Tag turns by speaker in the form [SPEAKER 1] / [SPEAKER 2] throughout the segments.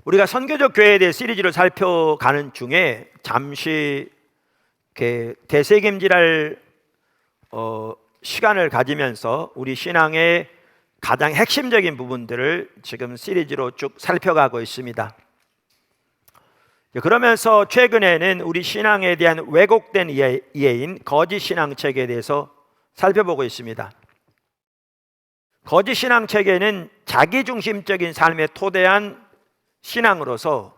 [SPEAKER 1] 우리가 선교적 교회에 대해 시리즈를 살펴가는 중에 잠시 되새김질할 시간을 가지면서 우리 신앙의 가장 핵심적인 부분들을 지금 시리즈로 쭉 살펴가고 있습니다. 그러면서 최근에는 우리 신앙에 대한 왜곡된 이해인 거짓 신앙책에 대해서 살펴보고 있습니다. 거짓 신앙책에는 자기중심적인 삶에 토대한 신앙으로서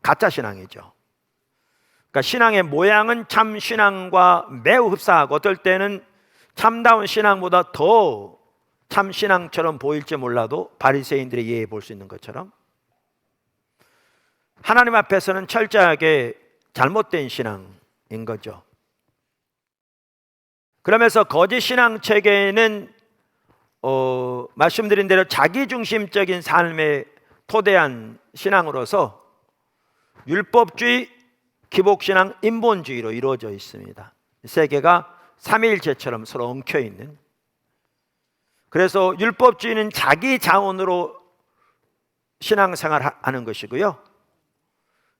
[SPEAKER 1] 가짜 신앙이죠. 그러니까 신앙의 모양은 참 신앙과 매우 흡사하고 어떨 때는 참다운 신앙보다 더 참 신앙처럼 보일지 몰라도 바리새인들의 이해해 볼 수 있는 것처럼 하나님 앞에서는 철저하게 잘못된 신앙인 거죠. 그러면서 거짓 신앙 체계는 말씀드린 대로 자기중심적인 삶에 토대한 신앙으로서 율법주의, 기복신앙, 인본주의로 이루어져 있습니다. 세 개가 삼위일체처럼 서로 엉켜있는. 그래서 율법주의는 자기 자원으로 신앙생활을 하는 것이고요,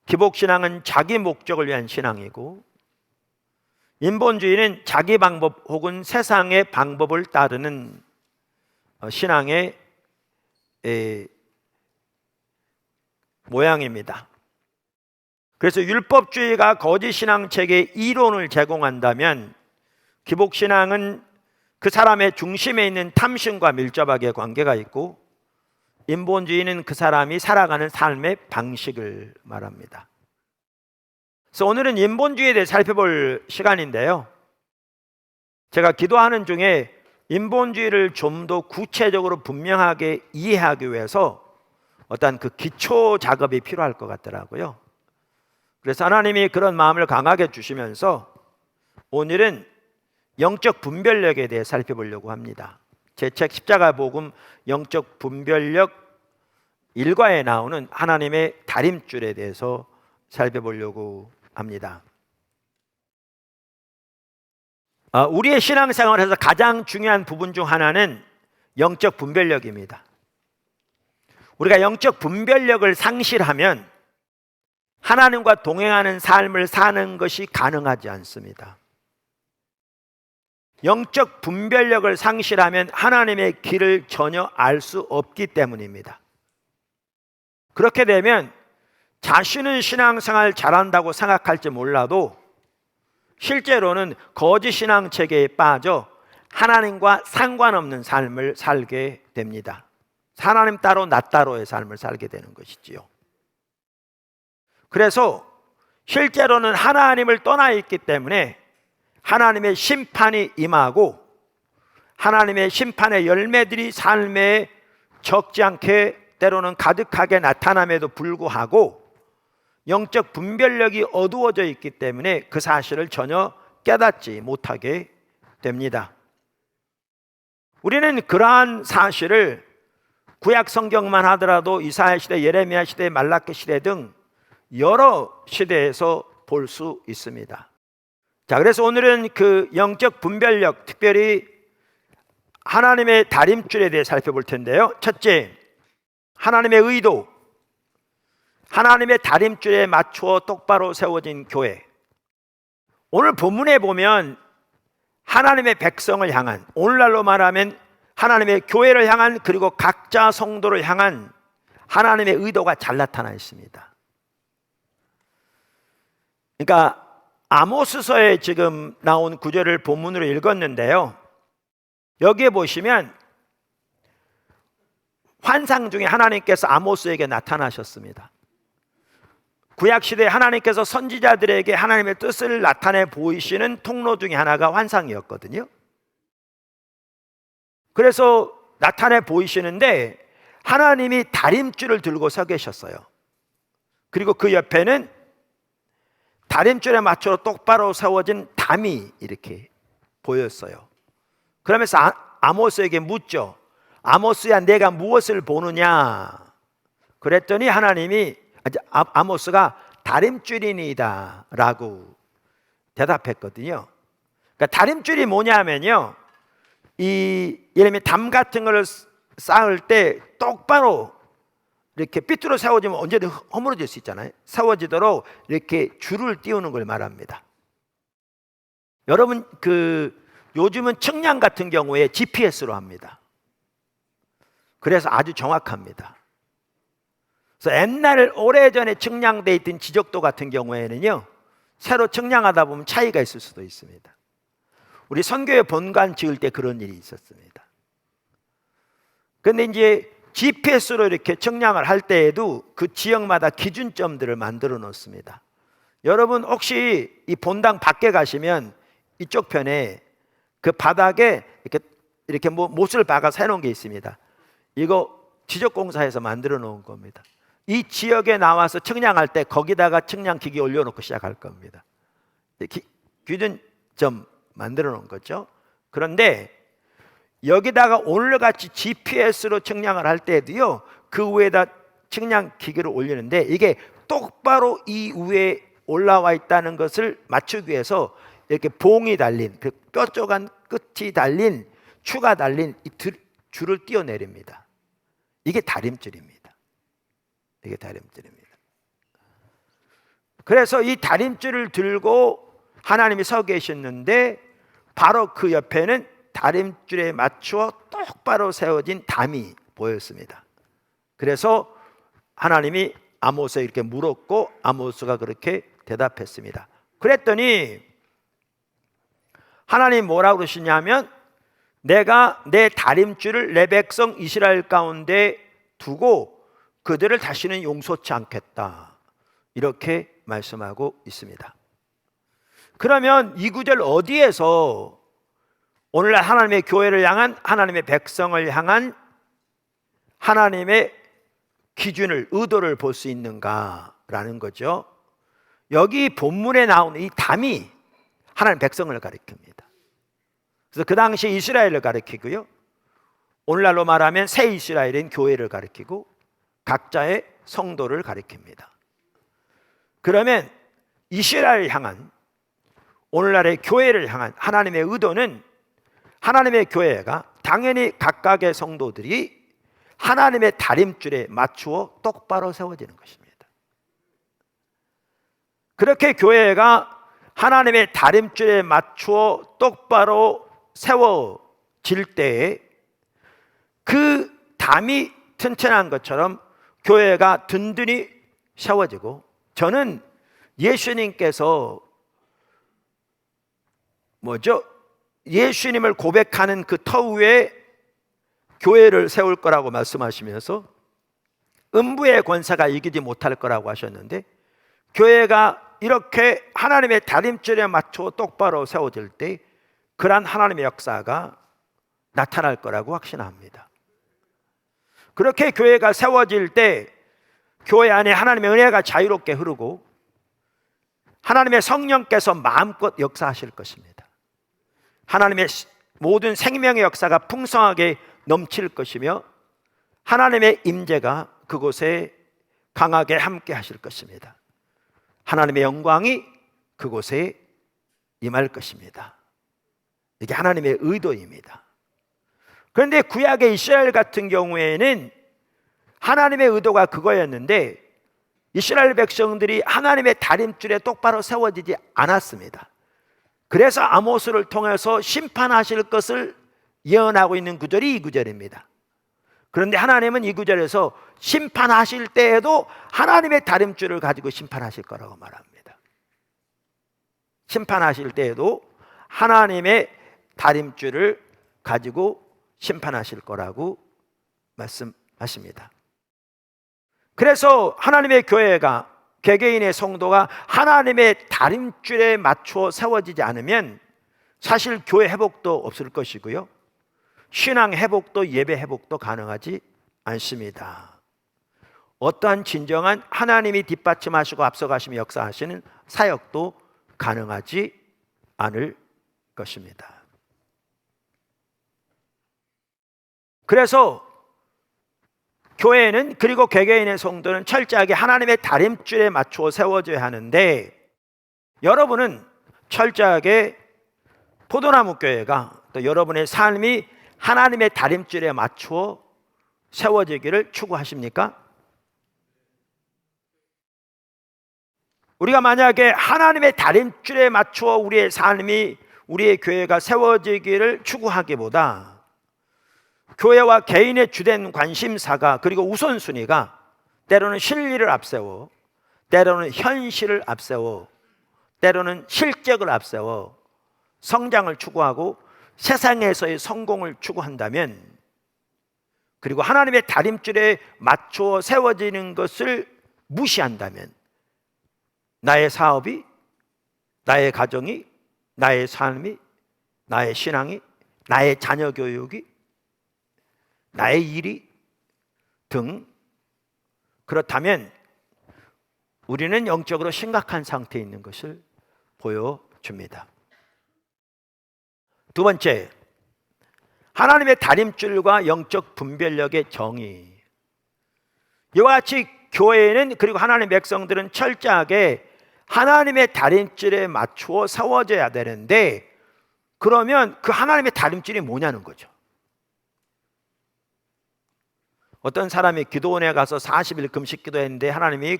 [SPEAKER 1] 기복신앙은 자기 목적을 위한 신앙이고, 인본주의는 자기 방법 혹은 세상의 방법을 따르는 신앙의 모양입니다. 그래서 율법주의가 거짓 신앙책의 이론을 제공한다면 기복신앙은 그 사람의 중심에 있는 탐심과 밀접하게 관계가 있고, 인본주의는 그 사람이 살아가는 삶의 방식을 말합니다. 그래서 오늘은 인본주의에 대해 살펴볼 시간인데요, 제가 기도하는 중에 인본주의를 좀 더 구체적으로 분명하게 이해하기 위해서 어떤 그 기초 작업이 필요할 것 같더라고요. 그래서 하나님이 그런 마음을 강하게 주시면서 오늘은 영적 분별력에 대해 살펴보려고 합니다. 제 책 십자가 복음 영적 분별력 1과에 나오는 하나님의 다림줄에 대해서 살펴보려고 합니다. 우리의 신앙생활에서 가장 중요한 부분 중 하나는 영적 분별력입니다. 우리가 영적 분별력을 상실하면 하나님과 동행하는 삶을 사는 것이 가능하지 않습니다. 영적 분별력을 상실하면 하나님의 길을 전혀 알 수 없기 때문입니다. 그렇게 되면 자신은 신앙생활 잘한다고 생각할지 몰라도 실제로는 거짓 신앙 체계에 빠져 하나님과 상관없는 삶을 살게 됩니다. 하나님 따로 나 따로의 삶을 살게 되는 것이지요. 그래서 실제로는 하나님을 떠나 있기 때문에 하나님의 심판이 임하고 하나님의 심판의 열매들이 삶에 적지 않게 때로는 가득하게 나타남에도 불구하고 영적 분별력이 어두워져 있기 때문에 그 사실을 전혀 깨닫지 못하게 됩니다. 우리는 그러한 사실을 구약 성경만 하더라도 이사야 시대, 예레미야 시대, 말라기 시대 등 여러 시대에서 볼 수 있습니다. 자, 그래서 오늘은 그 영적 분별력, 특별히 하나님의 다림줄에 대해 살펴볼 텐데요. 첫째, 하나님의 의도. 하나님의 다림줄에 맞추어 똑바로 세워진 교회. 오늘 본문에 보면 하나님의 백성을 향한, 오늘날로 말하면 하나님의 교회를 향한, 그리고 각자 성도를 향한 하나님의 의도가 잘 나타나 있습니다. 그러니까 아모스서에 지금 나온 구절을 본문으로 읽었는데요, 여기에 보시면 환상 중에 하나님께서 아모스에게 나타나셨습니다. 구약시대에 하나님께서 선지자들에게 하나님의 뜻을 나타내 보이시는 통로 중에 하나가 환상이었거든요. 그래서 나타내 보이시는데 하나님이 다림줄을 들고 서 계셨어요. 그리고 그 옆에는 다림줄에 맞춰 똑바로 세워진 담이 이렇게 보였어요. 그러면서 아모스에게 묻죠. 아모스야, 내가 무엇을 보느냐? 그랬더니 하나님이, 아모스가 다림줄이니이다 라고 대답했거든요. 그러니까 다림줄이 뭐냐면요, 예를 들면 담 같은 걸 쌓을 때 똑바로 이렇게 삐뚤어 세워지면 언제든 허물어질 수 있잖아요. 세워지도록 이렇게 줄을 띄우는 걸 말합니다. 여러분, 요즘은 측량 같은 경우에 GPS로 합니다. 그래서 아주 정확합니다. 그래서 옛날 오래전에 측량되어 있던 지적도 같은 경우에는요, 새로 측량하다 보면 차이가 있을 수도 있습니다. 우리 선교회 본관 지을 때 그런 일이 있었습니다. 그런데 이제 GPS로 이렇게 측량을 할 때에도 그 지역마다 기준점들을 만들어 놓습니다. 여러분 혹시 이 본당 밖에 가시면 이쪽 편에 그 바닥에 이렇게 못을 박아서 해놓은 게 있습니다. 이거 지적공사에서 만들어 놓은 겁니다. 이 지역에 나와서 측량할 때 거기다가 측량기기 올려놓고 시작할 겁니다. 기준점 만들어 놓은 거죠. 그런데 여기다가 오늘같이 GPS로 측량을 할 때도요, 그 위에다 측량기기를 올리는데 이게 똑바로 이 위에 올라와 있다는 것을 맞추기 위해서 이렇게 봉이 달린, 그 뾰족한 끝이 달린, 추가 달린 이 줄을 띄어내립니다. 이게 다림줄입니다. 이게 다림줄입니다. 그래서 이 다림줄을 들고 하나님이 서 계셨는데 바로 그 옆에는 다림줄에 맞추어 똑바로 세워진 담이 보였습니다. 그래서 하나님이 아모스에 이렇게 물었고 아모스가 그렇게 대답했습니다. 그랬더니 하나님 뭐라고 그러시냐면, 내가 내 다림줄을 내 백성 이스라엘 가운데 두고 그들을 다시는 용서치 않겠다, 이렇게 말씀하고 있습니다. 그러면 이 구절 어디에서 오늘날 하나님의 교회를 향한, 하나님의 백성을 향한 하나님의 기준을, 의도를 볼 수 있는가라는 거죠. 여기 본문에 나오는 이 담이 하나님 백성을 가리킵니다. 그래서 그 당시 이스라엘을 가리키고요, 오늘날로 말하면 새 이스라엘인 교회를 가리키고 각자의 성도를 가리킵니다. 그러면 이스라엘을 향한, 오늘날의 교회를 향한 하나님의 의도는, 하나님의 교회가 당연히 각각의 성도들이 하나님의 다림줄에 맞추어 똑바로 세워지는 것입니다. 그렇게 교회가 하나님의 다림줄에 맞추어 똑바로 세워질 때에 그 담이 튼튼한 것처럼 교회가 든든히 세워지고, 저는 예수님께서 예수님을 고백하는 그 터 위에 교회를 세울 거라고 말씀하시면서 음부의 권세가 이기지 못할 거라고 하셨는데, 교회가 이렇게 하나님의 다림줄에 맞춰 똑바로 세워질 때 그러한 하나님의 역사가 나타날 거라고 확신합니다. 그렇게 교회가 세워질 때 교회 안에 하나님의 은혜가 자유롭게 흐르고 하나님의 성령께서 마음껏 역사하실 것입니다. 하나님의 모든 생명의 역사가 풍성하게 넘칠 것이며 하나님의 임재가 그곳에 강하게 함께 하실 것입니다. 하나님의 영광이 그곳에 임할 것입니다. 이게 하나님의 의도입니다. 그런데 구약의 이스라엘 같은 경우에는 하나님의 의도가 그거였는데 이스라엘 백성들이 하나님의 다림줄에 똑바로 세워지지 않았습니다. 그래서 아모스를 통해서 심판하실 것을 예언하고 있는 구절이 이 구절입니다. 그런데 하나님은 이 구절에서 심판하실 때에도 하나님의 다림줄을 가지고 심판하실 거라고 말합니다. 심판하실 때에도 하나님의 다림줄을 가지고 심판하실 거라고 말씀하십니다. 그래서 하나님의 교회가, 개개인의 성도가 하나님의 다림줄에 맞추어 세워지지 않으면 사실 교회 회복도 없을 것이고요, 신앙 회복도 예배 회복도 가능하지 않습니다. 어떠한 진정한 하나님이 뒷받침하시고 앞서가시며 역사하시는 사역도 가능하지 않을 것입니다. 그래서 교회는, 그리고 개개인의 성도는 철저하게 하나님의 다림줄에 맞추어 세워져야 하는데, 여러분은 철저하게 포도나무 교회가, 또 여러분의 삶이 하나님의 다림줄에 맞추어 세워지기를 추구하십니까? 우리가 만약에 하나님의 다림줄에 맞추어 우리의 삶이, 우리의 교회가 세워지기를 추구하기보다 교회와 개인의 주된 관심사가, 그리고 우선순위가 때로는 실리를 앞세워, 때로는 현실을 앞세워, 때로는 실적을 앞세워 성장을 추구하고 세상에서의 성공을 추구한다면, 그리고 하나님의 다림줄에 맞추어 세워지는 것을 무시한다면, 나의 사업이, 나의 가정이, 나의 삶이, 나의 신앙이, 나의 자녀 교육이, 나의 일이 등, 그렇다면 우리는 영적으로 심각한 상태에 있는 것을 보여줍니다. 두 번째, 하나님의 다림줄과 영적 분별력의 정의. 이와 같이 교회는, 그리고 하나님의 백성들은 철저하게 하나님의 다림줄에 맞추어 세워져야 되는데, 그러면 그 하나님의 다림줄이 뭐냐는 거죠. 어떤 사람이 기도원에 가서 40일 금식 기도했는데 하나님이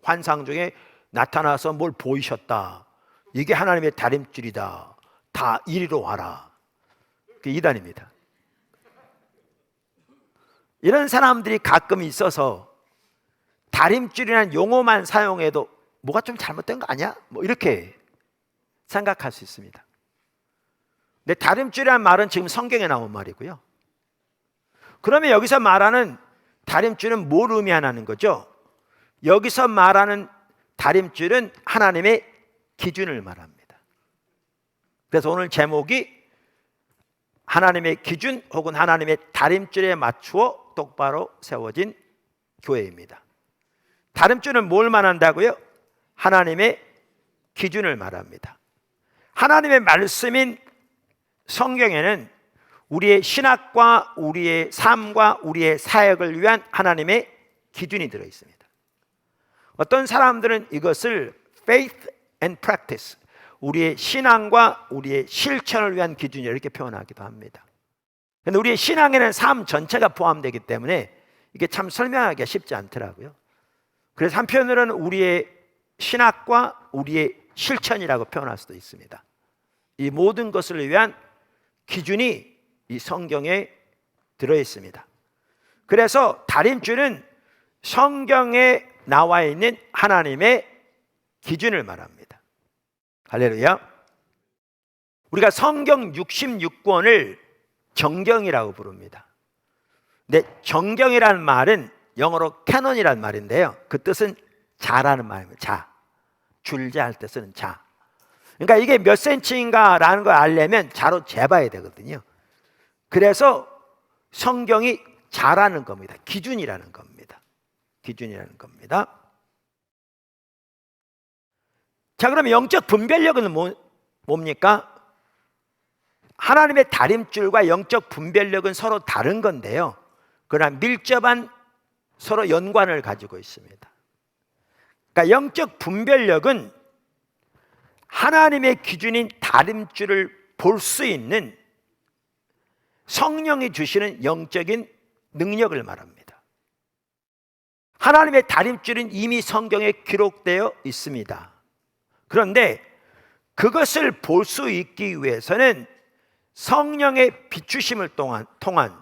[SPEAKER 1] 환상 중에 나타나서 뭘 보이셨다. 이게 하나님의 다림줄이다. 다 이리로 와라. 그게 이단입니다. 이런 사람들이 가끔 있어서 다림줄이라는 용어만 사용해도 뭐가 좀 잘못된 거 아니야? 뭐 이렇게 생각할 수 있습니다. 근데 다림줄이라는 말은 지금 성경에 나온 말이고요. 그러면 여기서 말하는 다림줄은 뭘 의미하는 거죠? 여기서 말하는 다림줄은 하나님의 기준을 말합니다. 그래서 오늘 제목이 하나님의 기준 혹은 하나님의 다림줄에 맞추어 똑바로 세워진 교회입니다. 다림줄은 뭘 말한다고요? 하나님의 기준을 말합니다. 하나님의 말씀인 성경에는 우리의 신학과 우리의 삶과 우리의 사역을 위한 하나님의 기준이 들어 있습니다. 어떤 사람들은 이것을 faith and practice, 우리의 신앙과 우리의 실천을 위한 기준이라고 이렇게 표현하기도 합니다. 그런데 우리의 신앙에는 삶 전체가 포함되기 때문에 이게 참 설명하기가 쉽지 않더라고요. 그래서 한편으로는 우리의 신학과 우리의 실천이라고 표현할 수도 있습니다. 이 모든 것을 위한 기준이 이 성경에 들어 있습니다. 그래서 다림줄은 성경에 나와 있는 하나님의 기준을 말합니다. 할렐루야. 우리가 성경 66권을 정경이라고 부릅니다. 근데 정경이라는 말은 영어로 캐논이라는 말인데요, 그 뜻은 자라는 말입니다. 자, 줄자 할 때 쓰는 자. 그러니까 이게 몇 센치인가라는 걸 알려면 자로 재봐야 되거든요. 그래서 성경이 자라는 겁니다. 기준이라는 겁니다. 기준이라는 겁니다. 자, 그러면 영적 분별력은 뭡니까? 하나님의 다림줄과 영적 분별력은 서로 다른 건데요, 그러나 밀접한 서로 연관을 가지고 있습니다. 그러니까 영적 분별력은 하나님의 기준인 다림줄을 볼 수 있는 성령이 주시는 영적인 능력을 말합니다. 하나님의 다림줄은 이미 성경에 기록되어 있습니다. 그런데 그것을 볼 수 있기 위해서는 성령의 비추심을 통한,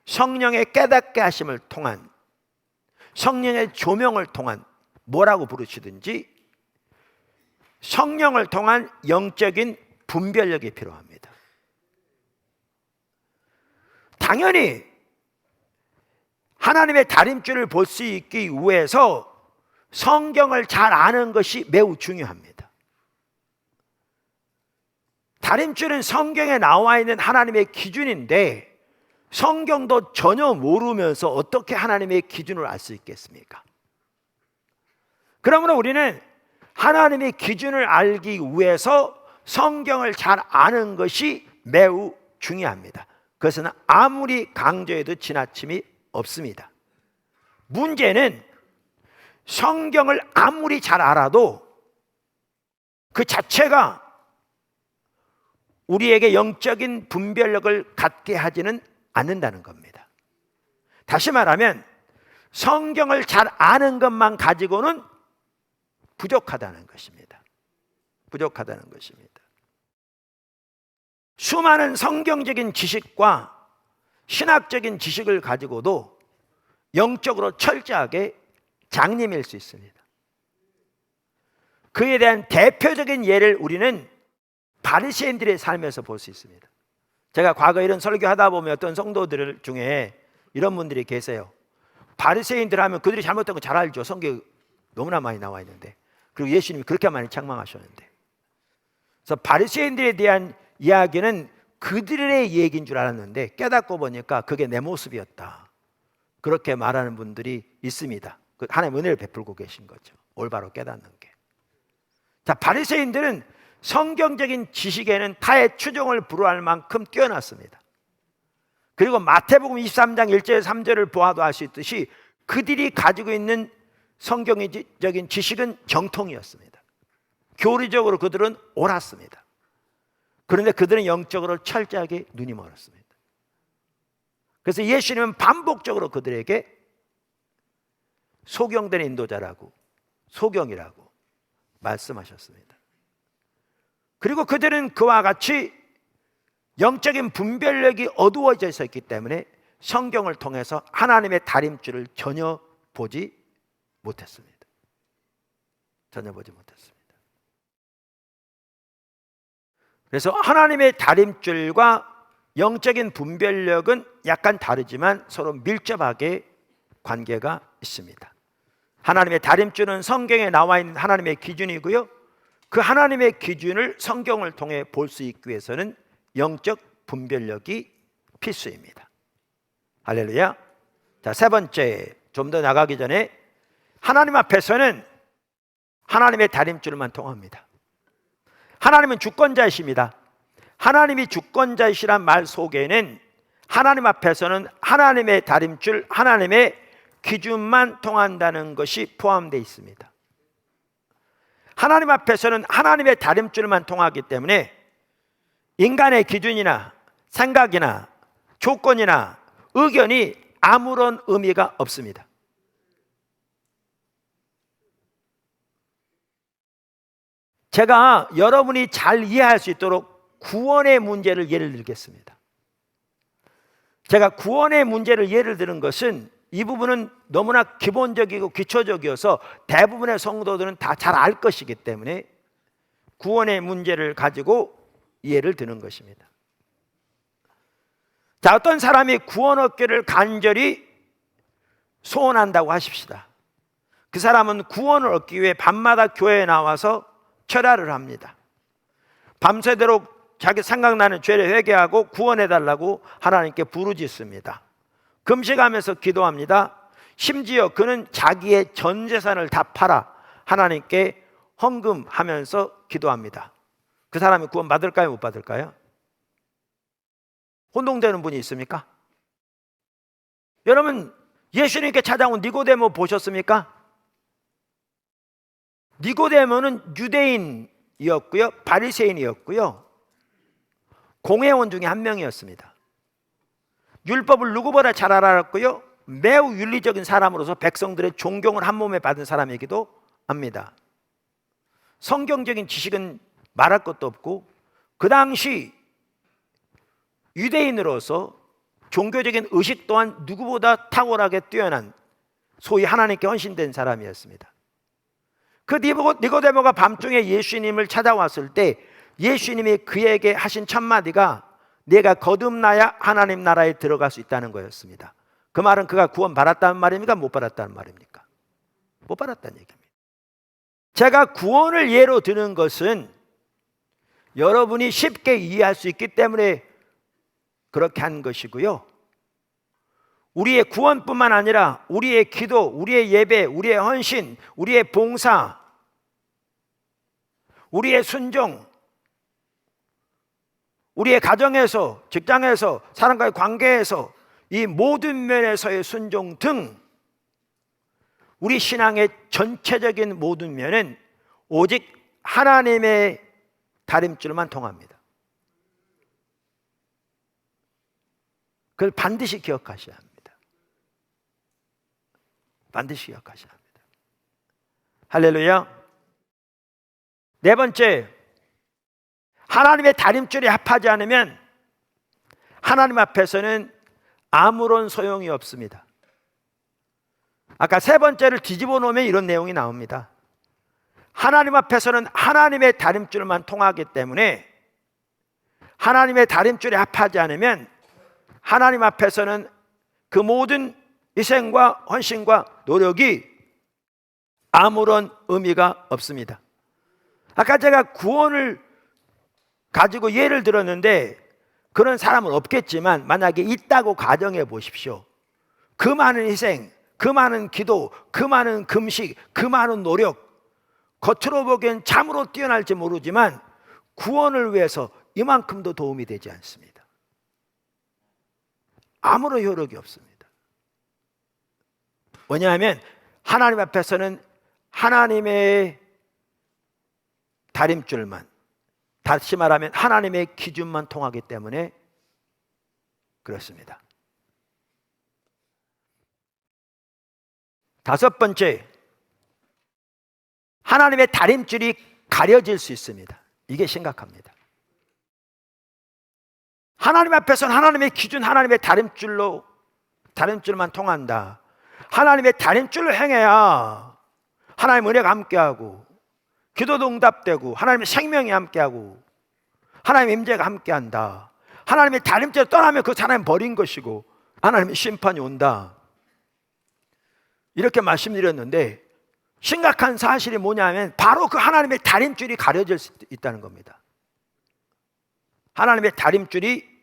[SPEAKER 1] 성령의 깨닫게 하심을 통한, 성령의 조명을 통한, 뭐라고 부르시든지 성령을 통한 영적인 분별력이 필요합니다. 당연히 하나님의 다림줄을 볼 수 있기 위해서 성경을 잘 아는 것이 매우 중요합니다. 다림줄은 성경에 나와 있는 하나님의 기준인데 성경도 전혀 모르면서 어떻게 하나님의 기준을 알 수 있겠습니까? 그러므로 우리는 하나님의 기준을 알기 위해서 성경을 잘 아는 것이 매우 중요합니다. 그것은 아무리 강조해도 지나침이 없습니다. 문제는 성경을 아무리 잘 알아도 그 자체가 우리에게 영적인 분별력을 갖게 하지는 않는다는 겁니다. 다시 말하면 성경을 잘 아는 것만 가지고는 부족하다는 것입니다. 부족하다는 것입니다. 수많은 성경적인 지식과 신학적인 지식을 가지고도 영적으로 철저하게 장님일 수 있습니다. 그에 대한 대표적인 예를 우리는 바리새인들의 삶에서 볼 수 있습니다. 제가 과거 이런 설교하다 보면 어떤 성도들 중에 이런 분들이 계세요. 바리새인들 하면 그들이 잘못된 거 잘 알죠. 성경에 너무나 많이 나와 있는데, 그리고 예수님이 그렇게 많이 책망하셨는데, 그래서 바리새인들에 대한 이야기는 그들의 얘기인 줄 알았는데 깨닫고 보니까 그게 내 모습이었다, 그렇게 말하는 분들이 있습니다. 하나님 은혜를 베풀고 계신 거죠. 올바로 깨닫는 게. 자, 바리새인들은 성경적인 지식에는 타의 추종을 불허할 만큼 뛰어났습니다. 그리고 마태복음 23장 1절 3절을 보아도 알 수 있듯이 그들이 가지고 있는 성경적인 지식은 정통이었습니다. 교리적으로 그들은 옳았습니다. 그런데 그들은 영적으로 철저하게 눈이 멀었습니다. 그래서 예수님은 반복적으로 그들에게 소경된 인도자라고, 소경이라고 말씀하셨습니다. 그리고 그들은 그와 같이 영적인 분별력이 어두워져 있었기 때문에 성경을 통해서 하나님의 다림줄을 전혀 보지 못했습니다. 전혀 보지 못했습니다. 그래서 하나님의 다림줄과 영적인 분별력은 약간 다르지만 서로 밀접하게 관계가 있습니다. 하나님의 다림줄은 성경에 나와 있는 하나님의 기준이고요, 그 하나님의 기준을 성경을 통해 볼 수 있기 위해서는 영적 분별력이 필수입니다. 할렐루야. 자, 세 번째, 좀 더 나가기 전에 하나님 앞에서는 하나님의 다림줄만 통합니다. 하나님은 주권자이십니다. 하나님이 주권자이시란 말 속에는 하나님 앞에서는 하나님의 다림줄, 하나님의 기준만 통한다는 것이 포함되어 있습니다. 하나님 앞에서는 하나님의 다림줄만 통하기 때문에 인간의 기준이나 생각이나 조건이나 의견이 아무런 의미가 없습니다. 제가 여러분이 잘 이해할 수 있도록 구원의 문제를 예를 들겠습니다. 제가 구원의 문제를 예를 드는 것은 이 부분은 너무나 기본적이고 기초적이어서 대부분의 성도들은 다 잘 알 것이기 때문에 구원의 문제를 가지고 예를 드는 것입니다. 자, 어떤 사람이 구원 얻기를 간절히 소원한다고 하십시다. 그 사람은 구원을 얻기 위해 밤마다 교회에 나와서 철야를 합니다. 밤새도록 자기 생각나는 죄를 회개하고 구원해달라고 하나님께 부르짖습니다. 금식하면서 기도합니다. 심지어 그는 자기의 전 재산을 다 팔아 하나님께 헌금하면서 기도합니다. 그 사람이 구원 받을까요, 못 받을까요? 혼동되는 분이 있습니까? 여러분, 예수님께 찾아온 니고데모 보셨습니까? 니고데모는 유대인이었고요, 바리새인이었고요, 공회원 중에 한 명이었습니다. 율법을 누구보다 잘 알았고요, 매우 윤리적인 사람으로서 백성들의 존경을 한 몸에 받은 사람이기도 합니다. 성경적인 지식은 말할 것도 없고, 그 당시 유대인으로서 종교적인 의식 또한 누구보다 탁월하게 뛰어난, 소위 하나님께 헌신된 사람이었습니다. 그 니고데모가 밤중에 예수님을 찾아왔을 때 예수님이 그에게 하신 첫 마디가 내가 거듭나야 하나님 나라에 들어갈 수 있다는 거였습니다. 그 말은 그가 구원 받았다는 말입니까, 못 받았다는 말입니까? 못 받았다는 얘기입니다. 제가 구원을 예로 드는 것은 여러분이 쉽게 이해할 수 있기 때문에 그렇게 한 것이고요, 우리의 구원뿐만 아니라 우리의 기도, 우리의 예배, 우리의 헌신, 우리의 봉사, 우리의 순종, 우리의 가정에서, 직장에서, 사람과의 관계에서 이 모든 면에서의 순종 등 우리 신앙의 전체적인 모든 면은 오직 하나님의 다림줄만 통합니다. 그걸 반드시 기억하셔야 합니다. 반드시 기억하셔야 합니다. 할렐루야. 네 번째, 하나님의 다림줄이 합하지 않으면 하나님 앞에서는 아무런 소용이 없습니다. 아까 세 번째를 뒤집어 놓으면 이런 내용이 나옵니다. 하나님 앞에서는 하나님의 다림줄만 통하기 때문에 하나님의 다림줄이 합하지 않으면 하나님 앞에서는 그 모든 희생과 헌신과 노력이 아무런 의미가 없습니다. 아까 제가 구원을 가지고 예를 들었는데 그런 사람은 없겠지만 만약에 있다고 가정해 보십시오. 그 많은 희생, 그 많은 기도, 그 많은 금식, 그 많은 노력, 겉으로 보기엔 참으로 뛰어날지 모르지만 구원을 위해서 이만큼도 도움이 되지 않습니다. 아무런 효력이 없습니다. 왜냐하면 하나님 앞에서는 하나님의 다림줄만, 다시 말하면 하나님의 기준만 통하기 때문에 그렇습니다. 다섯 번째, 하나님의 다림줄이 가려질 수 있습니다. 이게 심각합니다. 하나님 앞에서는 하나님의 기준, 하나님의 다림줄만 통한다. 하나님의 다림줄로 행해야 하나님의 은혜가 함께하고 기도도 응답되고 하나님의 생명이 함께하고 하나님의 임재가 함께한다. 하나님의 다림줄을 떠나면 그 사람은 버린 것이고 하나님의 심판이 온다. 이렇게 말씀드렸는데 심각한 사실이 뭐냐면 바로 그 하나님의 다림줄이 가려질 수 있다는 겁니다. 하나님의 다림줄이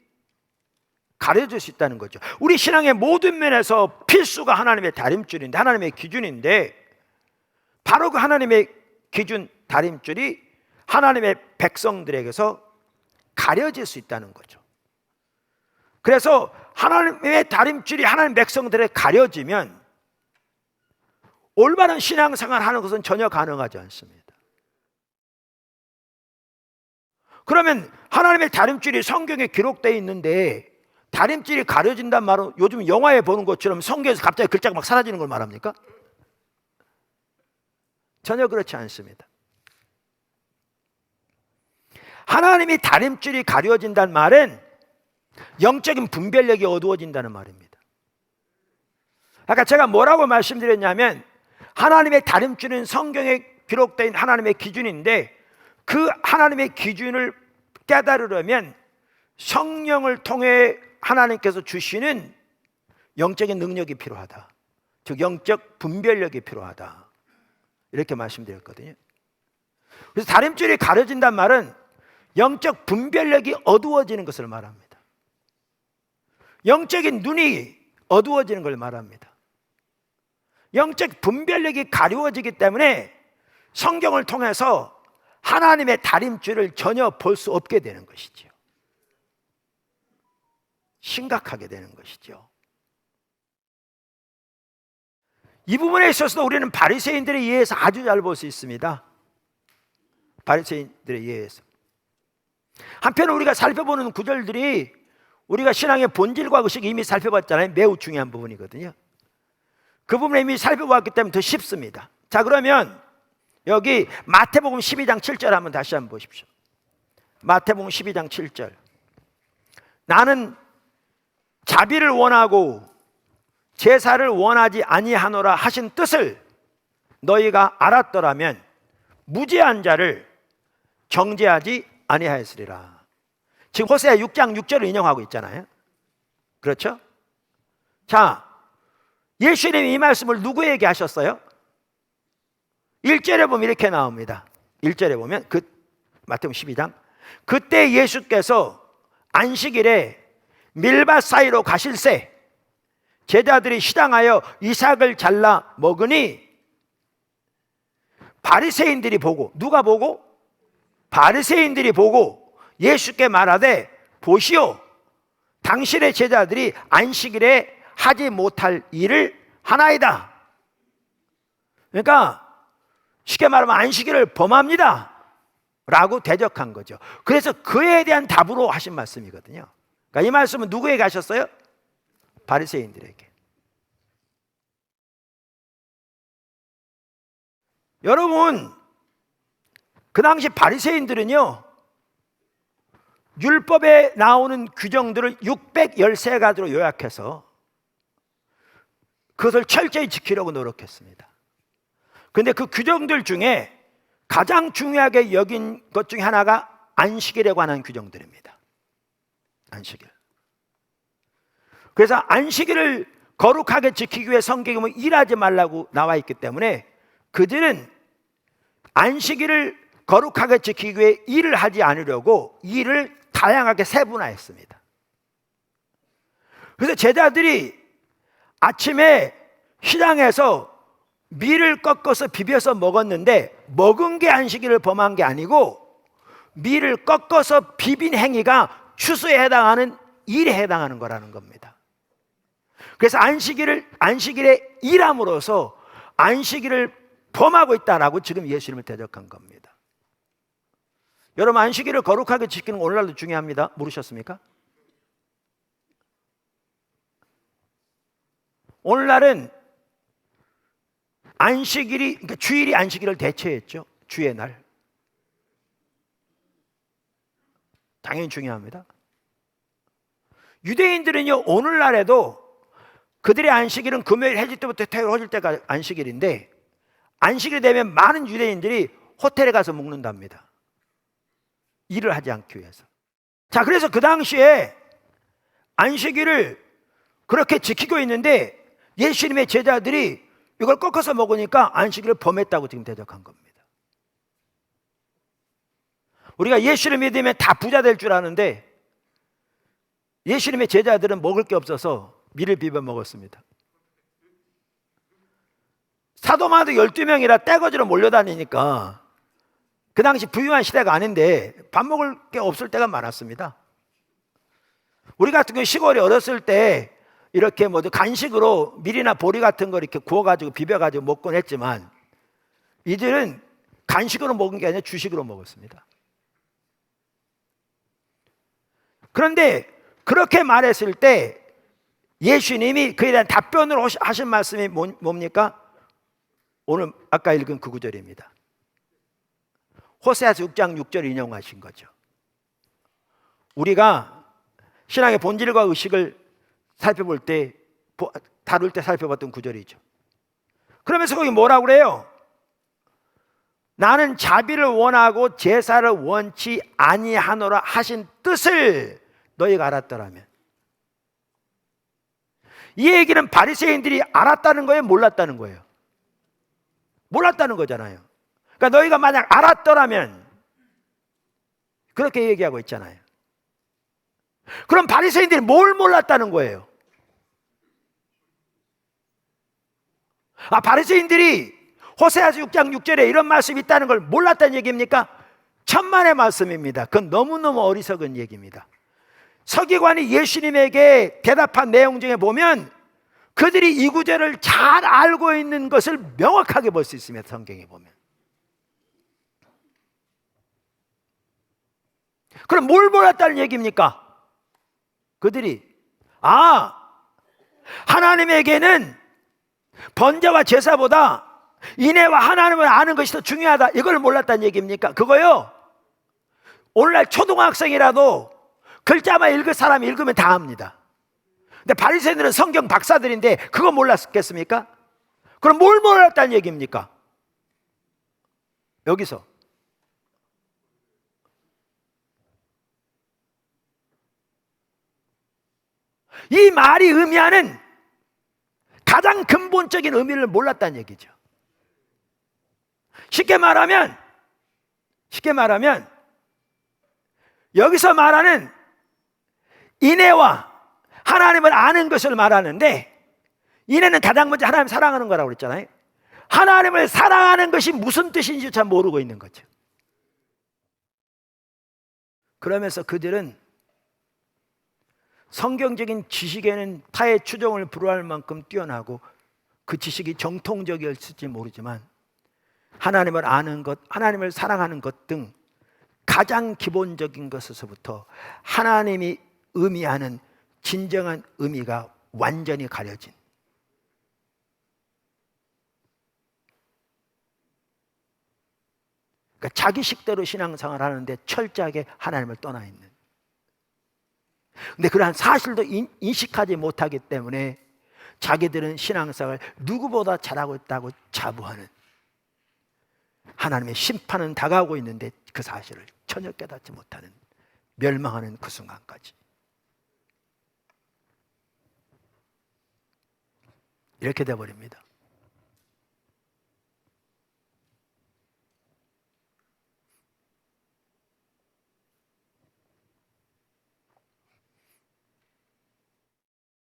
[SPEAKER 1] 가려질 수 있다는 거죠. 우리 신앙의 모든 면에서 필수가 하나님의 다림줄인데, 하나님의 기준인데, 바로 그 하나님의 기준 다림줄이 하나님의 백성들에게서 가려질 수 있다는 거죠. 그래서 하나님의 다림줄이 하나님 백성들에 가려지면 올바른 신앙생활 하는 것은 전혀 가능하지 않습니다. 그러면 하나님의 다림줄이 성경에 기록되어 있는데 다림줄이 가려진단 말은 요즘 영화에 보는 것처럼 성경에서 갑자기 글자가 막 사라지는 걸 말합니까? 전혀 그렇지 않습니다. 하나님의 다림줄이 가려진다는 말은 영적인 분별력이 어두워진다는 말입니다. 아까 제가 뭐라고 말씀드렸냐면 하나님의 다림줄은 성경에 기록된 하나님의 기준인데 그 하나님의 기준을 깨달으려면 성령을 통해 하나님께서 주시는 영적인 능력이 필요하다. 즉 영적 분별력이 필요하다. 이렇게 말씀드렸거든요. 그래서 다림줄이 가려진단 말은 영적 분별력이 어두워지는 것을 말합니다. 영적인 눈이 어두워지는 걸 말합니다. 영적 분별력이 가려워지기 때문에 성경을 통해서 하나님의 다림줄을 전혀 볼 수 없게 되는 것이죠. 심각하게 되는 것이죠. 이 부분에 있어서도 우리는 바리새인들에 의해서 아주 잘 볼 수 있습니다. 바리새인들에 의해서. 한편 우리가 살펴보는 구절들이 우리가 신앙의 본질과 의식을 이미 살펴봤잖아요. 매우 중요한 부분이거든요. 그 부분을 이미 살펴봤기 때문에 더 쉽습니다. 자, 그러면 여기 마태복음 12장 7절 한번 다시 한번 보십시오. 마태복음 12장 7절. 나는 자비를 원하고 제사를 원하지 아니하노라 하신 뜻을 너희가 알았더라면 무죄한 자를 정죄하지 아니하였으리라. 지금 호세아 6장 6절을 인용하고 있잖아요. 그렇죠? 자, 예수님이 이 말씀을 누구에게 하셨어요? 1절에 보면 이렇게 나옵니다. 1절에 보면 마태복음 12장 그때 예수께서 안식일에 밀밭 사이로 가실새 제자들이 시장하여 이삭을 잘라 먹으니 바리새인들이 보고, 누가 보고? 바리새인들이 보고 예수께 말하되 보시오, 당신의 제자들이 안식일에 하지 못할 일을 하나이다. 그러니까 쉽게 말하면 안식일을 범합니다 라고 대적한 거죠. 그래서 그에 대한 답으로 하신 말씀이거든요. 그러니까 이 말씀은 누구에게 하셨어요? 바리새인들에게. 여러분, 그 당시 바리새인들은요, 율법에 나오는 규정들을 613가지로 요약해서 그것을 철저히 지키려고 노력했습니다. 그런데 그 규정들 중에 가장 중요하게 여긴 것 중에 하나가 안식일에 관한 규정들입니다. 안식일. 그래서 안식일을 거룩하게 지키기 위해 성경에 보면 일하지 말라고 나와 있기 때문에 그들은 안식일을 거룩하게 지키기 위해 일을 하지 않으려고 일을 다양하게 세분화했습니다. 그래서 제자들이 아침에 시장에서 밀을 꺾어서 비벼서 먹었는데 먹은 게 안식일을 범한 게 아니고 밀을 꺾어서 비빈 행위가 추수에 해당하는 일에 해당하는 거라는 겁니다. 그래서 안식일에 일함으로써 안식일을 범하고 있다라고 지금 예수님을 대적한 겁니다. 여러분, 안식일을 거룩하게 지키는 건 오늘날도 중요합니다. 모르셨습니까? 오늘날은 안식일이, 그러니까 주일이 안식일을 대체했죠. 주의 날. 당연히 중요합니다. 유대인들은요, 오늘날에도 그들의 안식일은 금요일 해질 때부터 토요일 해질 때가 안식일인데, 안식일이 되면 많은 유대인들이 호텔에 가서 묵는답니다. 일을 하지 않기 위해서. 자, 그래서 그 당시에 안식일을 그렇게 지키고 있는데 예수님의 제자들이 이걸 꺾어서 먹으니까 안식일을 범했다고 지금 대적한 겁니다. 우리가 예수를 믿으면 다 부자 될 줄 아는데 예수님의 제자들은 먹을 게 없어서 밀을 비벼 먹었습니다. 사도마도 12명이라 떼거지로 몰려다니니까 그 당시 부유한 시대가 아닌데 밥 먹을 게 없을 때가 많았습니다. 우리 같은 경우 시골에 어렸을 때 이렇게 뭐 간식으로 밀이나 보리 같은 거 이렇게 구워가지고 비벼가지고 먹곤 했지만 이들은 간식으로 먹은 게 아니라 주식으로 먹었습니다. 그런데 그렇게 말했을 때 예수님이 그에 대한 답변으로 하신 말씀이 뭡니까? 오늘 아까 읽은 그 구절입니다. 호세아서 6장 6절 인용하신 거죠. 우리가 신앙의 본질과 의식을 살펴볼 때, 다룰 때 살펴봤던 구절이죠. 그러면서 거기 뭐라고 그래요? 나는 자비를 원하고 제사를 원치 아니하노라 하신 뜻을 너희가 알았더라면. 이 얘기는 바리새인들이 알았다는 거예요? 몰랐다는 거예요? 몰랐다는 거잖아요. 그러니까 너희가 만약 알았더라면, 그렇게 얘기하고 있잖아요. 그럼 바리새인들이 뭘 몰랐다는 거예요? 바리새인들이 호세아서 6장 6절에 이런 말씀이 있다는 걸 몰랐다는 얘기입니까? 천만의 말씀입니다. 그건 너무너무 어리석은 얘기입니다. 서기관이 예수님에게 대답한 내용 중에 보면 그들이 이 구절을 잘 알고 있는 것을 명확하게 볼 수 있습니다. 성경에 보면. 그럼 뭘 몰랐다는 얘기입니까? 그들이 하나님에게는 번제와 제사보다 인애와 하나님을 아는 것이 더 중요하다, 이걸 몰랐다는 얘기입니까? 그거요, 오늘날 초등학생이라도 글자만 읽을 사람이 읽으면 다 합니다. 근데 바리새인들은 성경 박사들인데 그거 몰랐겠습니까? 그럼 뭘 몰랐다는 얘기입니까? 여기서 이 말이 의미하는 가장 근본적인 의미를 몰랐다는 얘기죠. 쉽게 말하면 여기서 말하는 인애와 하나님을 아는 것을 말하는데, 인애는 가장 먼저 하나님을 사랑하는 거라고 그랬잖아요. 하나님을 사랑하는 것이 무슨 뜻인지 잘 모르고 있는 거죠. 그러면서 그들은 성경적인 지식에는 타의 추종을 불허할 만큼 뛰어나고 그 지식이 정통적이었을지 모르지만 하나님을 아는 것, 하나님을 사랑하는 것 등 가장 기본적인 것에서부터 하나님이 의미하는 진정한 의미가 완전히 가려진, 그러니까 자기 식대로 신앙생활을 하는데 철저하게 하나님을 떠나 있는. 근데 그러한 사실도 인식하지 못하기 때문에 자기들은 신앙생활을 누구보다 잘하고 있다고 자부하는, 하나님의 심판은 다가오고 있는데 그 사실을 전혀 깨닫지 못하는, 멸망하는 그 순간까지 이렇게 돼버립니다.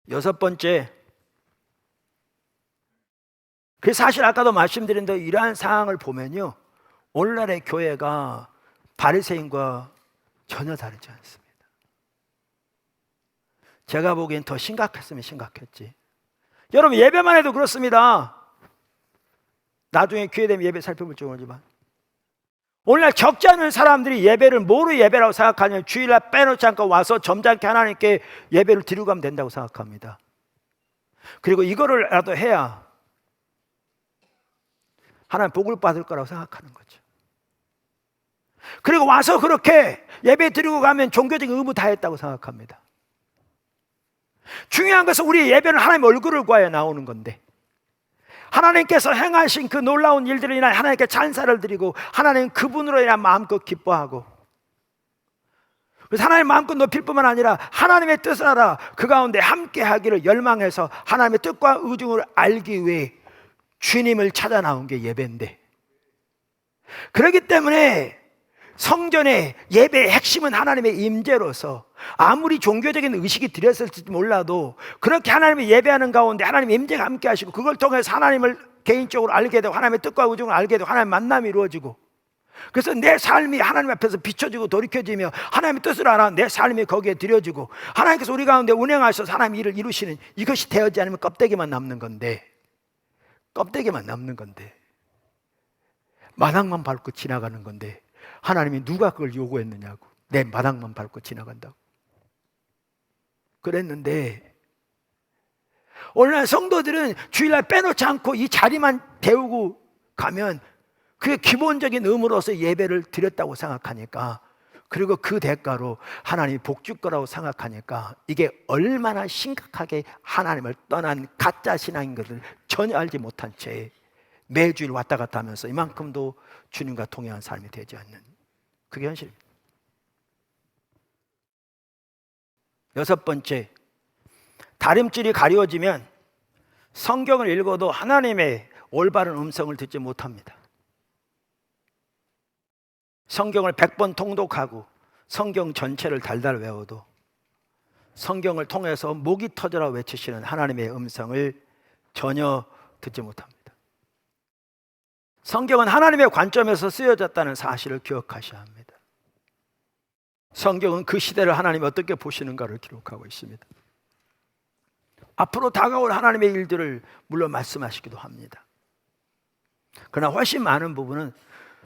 [SPEAKER 1] 여섯 번째, 그 사실 아까도 말씀드린 대로 이러한 상황을 보면요, 오늘날의 교회가 바리새인과 전혀 다르지 않습니다. 제가 보기엔 더 심각했으면 심각했지. 여러분, 예배만 해도 그렇습니다. 나중에 기회 되면 예배 살펴볼 줄 모르지만 오늘날 적지 않은 사람들이 예배를 뭐로 예배라고 생각하냐면 주일날 빼놓지 않고 와서 점잖게 하나님께 예배를 드리고 가면 된다고 생각합니다. 그리고 이거를라도 해야 하나님 복을 받을 거라고 생각하는 거죠. 그리고 와서 그렇게 예배 드리고 가면 종교적인 의무 다 했다고 생각합니다. 중요한 것은 우리 예배는 하나님 얼굴을 구하여 나오는 건데, 하나님께서 행하신 그 놀라운 일들을 인하여 하나님께 찬사를 드리고 하나님 그분으로 인하여 마음껏 기뻐하고, 그래서 하나님 마음껏 높일 뿐만 아니라 하나님의 뜻을 알아 그 가운데 함께 하기를 열망해서 하나님의 뜻과 의중을 알기 위해 주님을 찾아 나온 게 예배인데, 그렇기 때문에 성전의 예배의 핵심은 하나님의 임재로서 아무리 종교적인 의식이 들였을지 몰라도 그렇게 하나님을 예배하는 가운데 하나님의 임재가 함께 하시고 그걸 통해서 하나님을 개인적으로 알게 되고 하나님의 뜻과 의중을 알게 되고 하나님의 만남이 이루어지고, 그래서 내 삶이 하나님 앞에서 비춰지고 돌이켜지며 하나님의 뜻을 알아 내 삶이 거기에 드려지고 하나님께서 우리 가운데 운행하셔서 하나님의 일을 이루시는, 이것이 되어지지 않으면 껍데기만 남는 건데, 껍데기만 남는 건데, 마당만 밟고 지나가는 건데 하나님이 누가 그걸 요구했느냐고. 내 마당만 밟고 지나간다고 그랬는데, 오늘날 성도들은 주일날 빼놓지 않고 이 자리만 데우고 가면 그게 기본적인 의무로서 예배를 드렸다고 생각하니까, 그리고 그 대가로 하나님이 복 줄 거라고 생각하니까 이게 얼마나 심각하게 하나님을 떠난 가짜 신앙인 것을 전혀 알지 못한 채 매주일 왔다 갔다 하면서 이만큼도 주님과 동행한 삶이 되지 않는, 그게 현실입니다. 여섯 번째, 다림질이 가려워지면 성경을 읽어도 하나님의 올바른 음성을 듣지 못합니다. 성경을 100번 통독하고 성경 전체를 달달 외워도 성경을 통해서 목이 터져라 외치시는 하나님의 음성을 전혀 듣지 못합니다. 성경은 하나님의 관점에서 쓰여졌다는 사실을 기억하셔야 합니다. 성경은 그 시대를 하나님이 어떻게 보시는가를 기록하고 있습니다. 앞으로 다가올 하나님의 일들을 물론 말씀하시기도 합니다. 그러나 훨씬 많은 부분은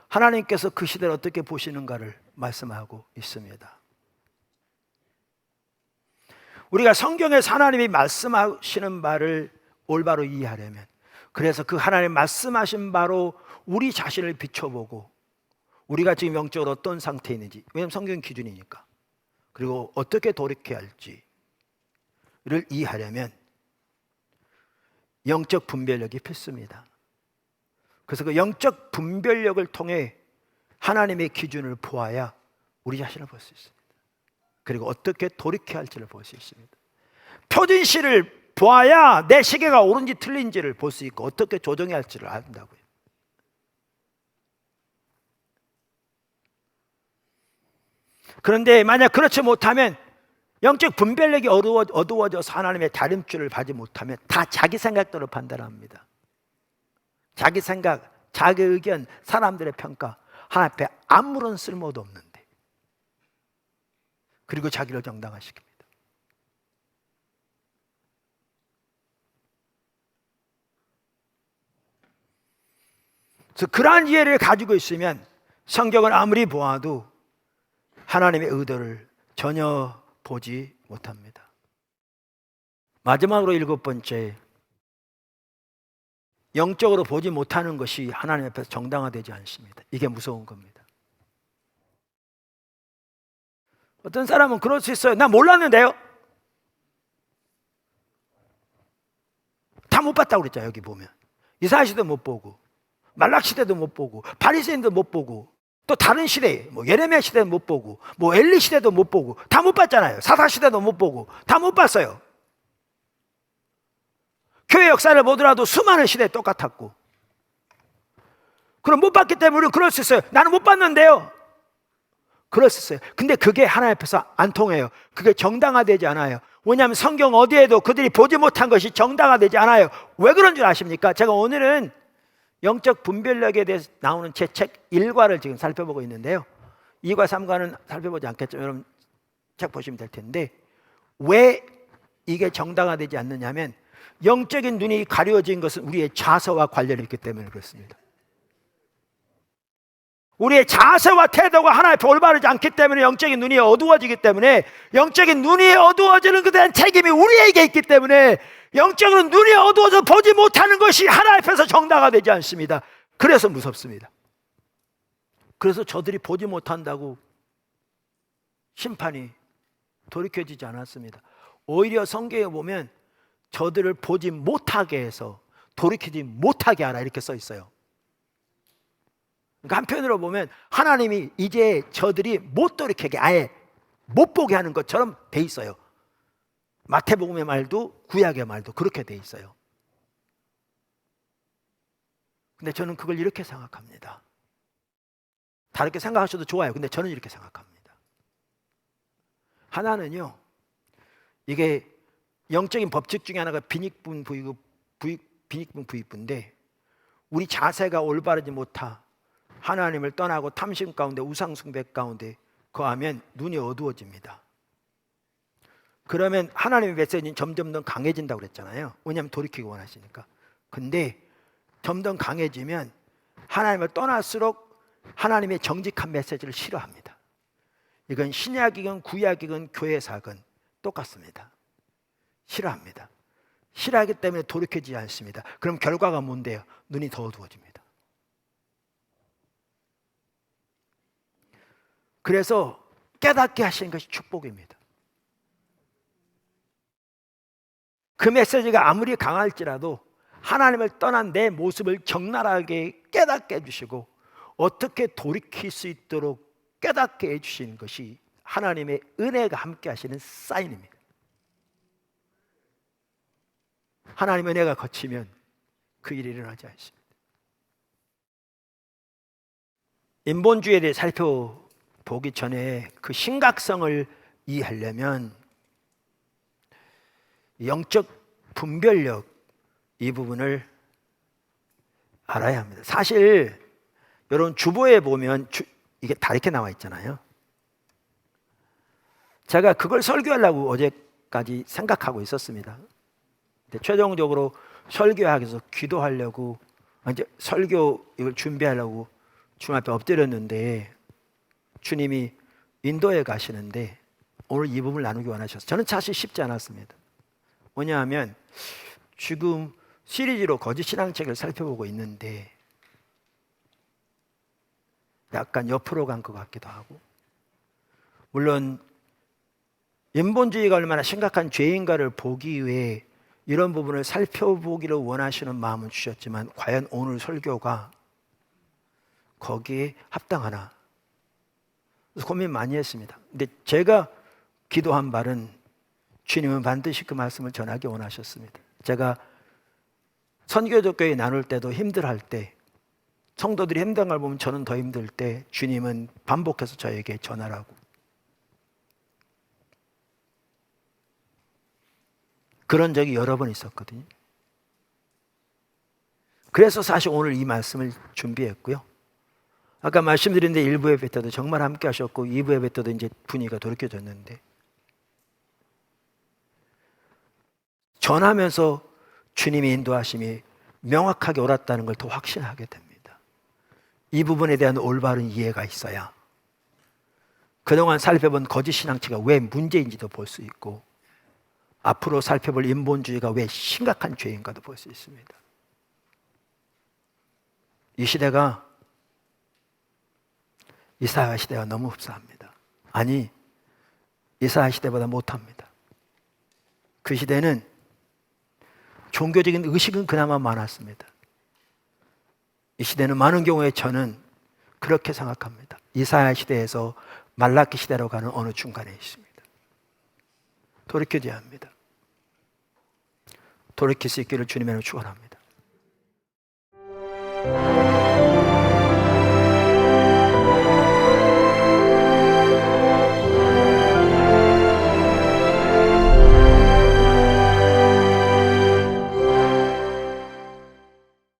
[SPEAKER 1] 하나님께서 그 시대를 어떻게 보시는가를 말씀하고 있습니다. 우리가 성경에서 하나님이 말씀하시는 바를 올바로 이해하려면, 그래서 그 하나님 말씀하신 바로 우리 자신을 비춰보고 우리가 지금 영적으로 어떤 상태에 있는지, 왜냐하면 성경 기준이니까, 그리고 어떻게 돌이켜야 할지를 이해하려면 영적 분별력이 필수입니다. 그래서 그 영적 분별력을 통해 하나님의 기준을 보아야 우리 자신을 볼 수 있습니다. 그리고 어떻게 돌이켜야 할지를 볼 수 있습니다. 표준시를 보아야 내 시계가 옳은지 틀린지를 볼 수 있고 어떻게 조정해야 할지를 안다고요. 그런데 만약 그렇지 못하면, 영적 분별력이 어두워져서 하나님의 다림줄을 받지 못하면 다 자기 생각대로 판단합니다. 자기 생각, 자기 의견, 사람들의 평가, 하나님 앞에 아무런 쓸모도 없는데, 그리고 자기를 정당화시킵니다. 그래서 그러한 이해를 가지고 있으면 성경을 아무리 보아도 하나님의 의도를 전혀 보지 못합니다. 마지막으로 일곱 번째, 영적으로 보지 못하는 것이 하나님 앞에서 정당화되지 않습니다. 이게 무서운 겁니다. 어떤 사람은 그럴 수 있어요. 나 몰랐는데요. 다 못 봤다고 그랬죠. 여기 보면 이사야 시대도 못 보고 말락 시대도 못 보고 바리새인도 못 보고 또 다른 시대 뭐 예레미야 시대도 못 보고 뭐 엘리 시대도 못 보고 다 못 봤잖아요. 사사 시대도 못 보고 다 못 봤어요. 교회 역사를 보더라도 수많은 시대 똑같았고, 그럼 못 봤기 때문에 우리는 그럴 수 있어요. 나는 못 봤는데요. 그럴 수 있어요. 근데 그게 하나님 앞에서 안 통해요. 그게 정당화되지 않아요. 왜냐하면 성경 어디에도 그들이 보지 못한 것이 정당화되지 않아요. 왜 그런 줄 아십니까? 제가 오늘은 영적 분별력에 대해서 나오는 제 책 1과를 지금 살펴보고 있는데요. 2과 3과는 살펴보지 않겠죠. 여러분 책 보시면 될 텐데, 왜 이게 정당화되지 않느냐면 영적인 눈이 가려진 것은 우리의 자세와 관련이 있기 때문에 그렇습니다. 우리의 자세와 태도가 하나님 앞에 올바르지 않기 때문에 영적인 눈이 어두워지기 때문에, 영적인 눈이 어두워지는 것에 대한 책임이 우리에게 있기 때문에 영적으로 눈이 어두워져 보지 못하는 것이 하나님 앞에서 정당화되지 않습니다. 그래서 무섭습니다. 그래서 저들이 보지 못한다고 심판이 돌이켜지지 않았습니다. 오히려 성경에 보면 저들을 보지 못하게 해서 돌이키지 못하게 하라 이렇게 써 있어요. 그러니까 한편으로 보면 하나님이 이제 저들이 못 돌이키게 아예 못 보게 하는 것처럼 돼 있어요. 마태복음의 말도 구약의 말도 그렇게 돼 있어요. 근데 저는 그걸 이렇게 생각합니다. 다르게 생각하셔도 좋아요. 근데 저는 이렇게 생각합니다. 하나는요, 이게 영적인 법칙 중에 하나가 빈익분 부익분인데, 우리 자세가 올바르지 못하 하나님을 떠나고 탐심 가운데 우상숭배 가운데 거하면 눈이 어두워집니다. 그러면 하나님의 메시지는 점점 더 강해진다고 그랬잖아요. 왜냐하면 돌이키기 원하시니까. 근데 점점 강해지면 하나님을 떠날수록 하나님의 정직한 메시지를 싫어합니다. 이건 신약이건 구약이건 교회사건 똑같습니다. 싫어합니다. 싫어하기 때문에 돌이켜지지 않습니다. 그럼 결과가 뭔데요? 눈이 더 어두워집니다. 그래서 깨닫게 하시는 것이 축복입니다. 그 메시지가 아무리 강할지라도 하나님을 떠난 내 모습을 적나라하게 깨닫게 해주시고 어떻게 돌이킬 수 있도록 깨닫게 해주시는 것이 하나님의 은혜가 함께 하시는 사인입니다. 하나님의 은혜가 거치면 그 일이 일어나지 않습니다. 인본주의에 대해 살펴보기 전에 그 심각성을 이해하려면 영적 분별력 이 부분을 알아야 합니다. 사실 여러분 주보에 보면 이게 다 이렇게 나와 있잖아요. 제가 그걸 설교하려고 어제까지 생각하고 있었습니다. 근데 최종적으로 설교하기 위해서 기도하려고 이제 설교 이걸 준비하려고 주님 앞에 엎드렸는데 주님이 인도에 가시는데 오늘 이 부분을 나누기 원하셔서 저는 사실 쉽지 않았습니다. 뭐냐하면 지금 시리즈로 거짓 신앙책을 살펴보고 있는데 약간 옆으로 간 것 같기도 하고, 물론 인본주의가 얼마나 심각한 죄인가를 보기 위해 이런 부분을 살펴보기를 원하시는 마음은 주셨지만 과연 오늘 설교가 거기에 합당하나 그래서 고민 많이 했습니다. 근데 제가 기도한 바는 주님은 반드시 그 말씀을 전하기 원하셨습니다. 제가 선교적 교회 나눌 때도 힘들할 때, 성도들이 힘든 걸 보면 저는 더 힘들 때 주님은 반복해서 저에게 전하라고. 그런 적이 여러 번 있었거든요. 그래서 사실 오늘 이 말씀을 준비했고요. 아까 말씀드린 데 1부 예배 때도 정말 함께 하셨고 2부 예배 때도 이제 분위기가 돌이켜졌는데 전하면서 주님의 인도하심이 명확하게 옳았다는 걸 더 확신하게 됩니다. 이 부분에 대한 올바른 이해가 있어야 그동안 살펴본 거짓 신앙체가 왜 문제인지도 볼 수 있고 앞으로 살펴볼 인본주의가 왜 심각한 죄인가도 볼 수 있습니다. 이 시대가 이사야 시대가 너무 흡사합니다. 아니, 이사야 시대보다 못합니다. 그 시대는 종교적인 의식은 그나마 많았습니다. 이 시대는 많은 경우에 저는 그렇게 생각합니다. 이사야 시대에서 말라기 시대로 가는 어느 중간에 있습니다. 돌이켜야 합니다. 돌이킬 수 있기를 주님으로 축원합니다.